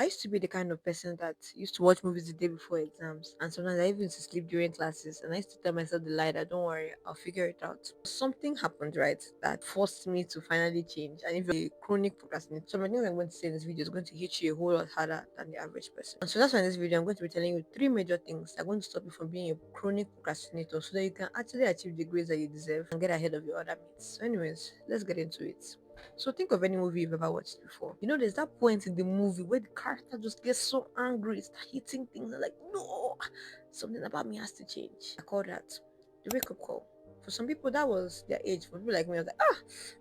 used to be the kind of person that used to watch movies the day before exams, and sometimes I even used to sleep during classes. And I used to tell myself the lie that don't worry, I'll figure it out. Something happened, right, that forced me to finally change. And if you're a chronic procrastinator, some of the things I'm going to say in this video is going to hit you a whole lot harder than the average person. And so that's why in this video I'm going to be telling you three major things that are going to stop you from being a chronic procrastinator, so that you can actually achieve the grades that you deserve and get ahead of your other mates. So, anyways, let's get into it. So think of any movie you've ever watched before. You know, there's that point in the movie where the character just gets so angry, start hitting things, and like, no, something about me has to change. I call that the wake up call. For some people, that was their age. For people like me, I was like,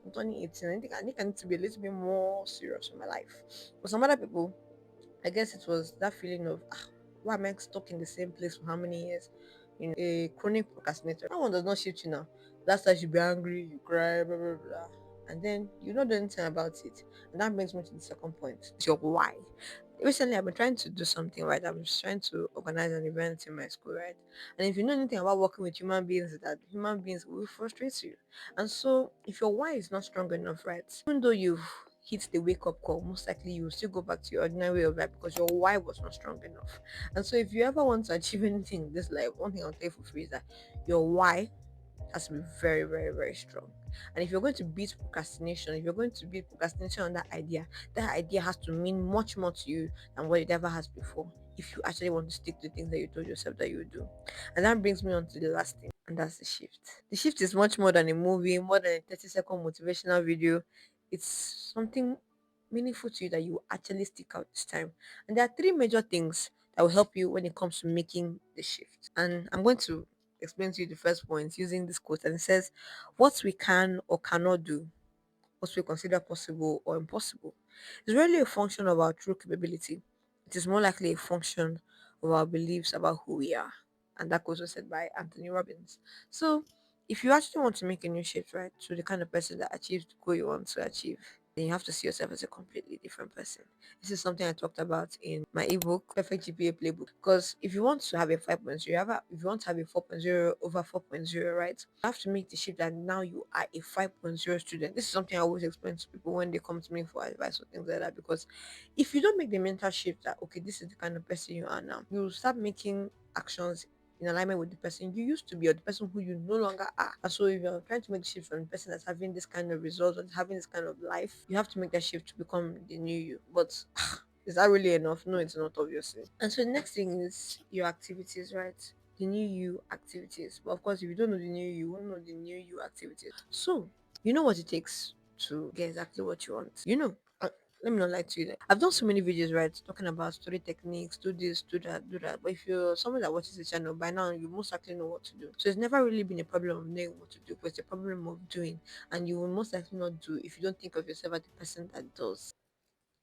I'm turning 18. I think I need to be a little bit more serious in my life. For some other people, I guess it was that feeling of, why am I stuck in the same place for how many years? You know, a chronic procrastinator. That one does not shift you now. Last time you be angry, you cry, blah blah blah, and then you not do anything about it. And that brings me to the second point. It's your why. Recently, I've been trying to do something, right. I'm just trying to organize an event in my school, right. And if you know anything about working with human beings, is that human beings will frustrate you. And so, if your why is not strong enough, right, even though you've hit the wake up call, most likely you will still go back to your ordinary way of life because your why was not strong enough. And so, if you ever want to achieve anything in this life, one thing I'll tell you for free is that your why has to be very, very, very strong. And if you're going to beat procrastination, if you're going to beat procrastination on that idea has to mean much more to you than what it ever has before. If you actually want to stick to things that you told yourself that you would do. And that brings me on to the last thing, and that's the shift. The shift is much more than a movie, more than a 30-second motivational video. It's something meaningful to you that you actually stick out this time. And there are three major things that will help you when it comes to making the shift. And I'm going to explain to you the first point using this quote, and it says, what we can or cannot do, what we consider possible or impossible, is really a function of our true capability. It is more likely a function of our beliefs about who we are. And that quote was said by Anthony Robbins. So, if you actually want to make a new shift, right, to the kind of person that achieves the goal you want to achieve, then you have to see yourself as a completely different person. This is something I talked about in my ebook, Perfect Gpa Playbook. Because if you want to have a 5.0, if you want to have a 4.0 over 4.0, right, you have to make the shift that now you are a 5.0 student. This is something I always explain to people when they come to me for advice or things like that. Because if you don't make the mental shift that, okay, this is the kind of person you are now, you start making actions in alignment with the person you used to be or the person who you no longer are. And so if you're trying to make the shift from the person that's having this kind of results or having this kind of life, you have to make that shift to become the new you. But is that really enough? No, it's not, obviously. And so the next thing is your activities, right? The new you activities. But of course, if you don't know the new you won't know the new you activities. So you know what it takes to get exactly what you want. Let me not lie to you. I've done so many videos, right, talking about story techniques, do this, do that, do that. But if you're someone that watches the channel by now, you most likely know what to do. So it's never really been a problem of knowing what to do, but it's a problem of doing. And you will most likely not do if you don't think of yourself as the person that does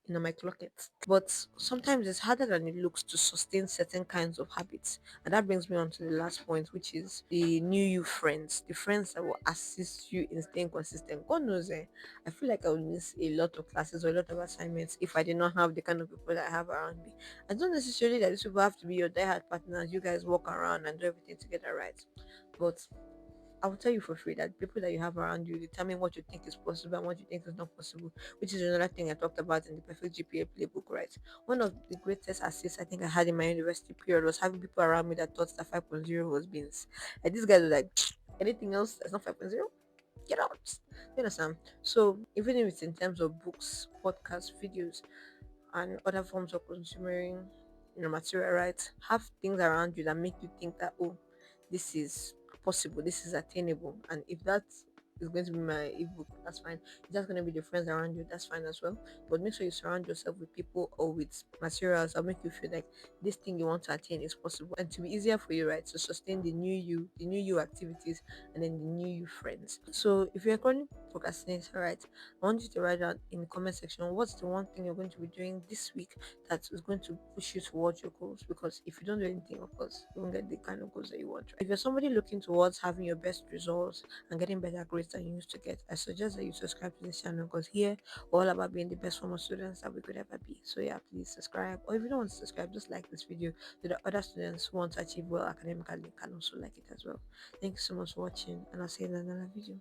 my clocket. But sometimes it's harder than it looks to sustain certain kinds of habits. And that brings me on to the last point, which is the new you friends, the friends that will assist you in staying consistent. God knows, I feel like I would miss a lot of classes or a lot of assignments if I did not have the kind of people that I have around me. And not necessarily that these people have to be your diehard partners. You guys walk around and do everything together, right? But I will tell you for free that people that you have around you determine what you think is possible and what you think is not possible, which is another thing I talked about in the Perfect GPA playbook, right? One of the greatest assists I think I had in my university period was having people around me that thought that 5.0 was beans. Like these guys were like, anything else that's not 5.0, get out. You understand? So even if it's in terms of books, podcasts, videos, and other forms of consuming, material, right? Have things around you that make you think that, oh, this is possible, this is attainable. And if that is going to be my ebook, that's fine. If that's going to be the friends around you, that's fine as well. But make sure you surround yourself with people or with materials that make you feel like this thing you want to attain is possible, and to be easier for you, right, to sustain the new you activities, and then the new you friends. So if you're currently procrastinating, right, I want you to write down in the comment section what's the one thing you're going to be doing this week that is going to push you towards your goals. Because if you don't do anything, of course, you won't get the kind of goals that you want. Right? If you're somebody looking towards having your best results and getting better grades than you used to get, I suggest that you subscribe to this channel, because here we're all about being the best form of students that we could ever be. So yeah, please subscribe. Or if you don't want to subscribe, just like this video so that other students who want to achieve well academically can also like it as well. Thank you so much for watching, and I'll see you in another video.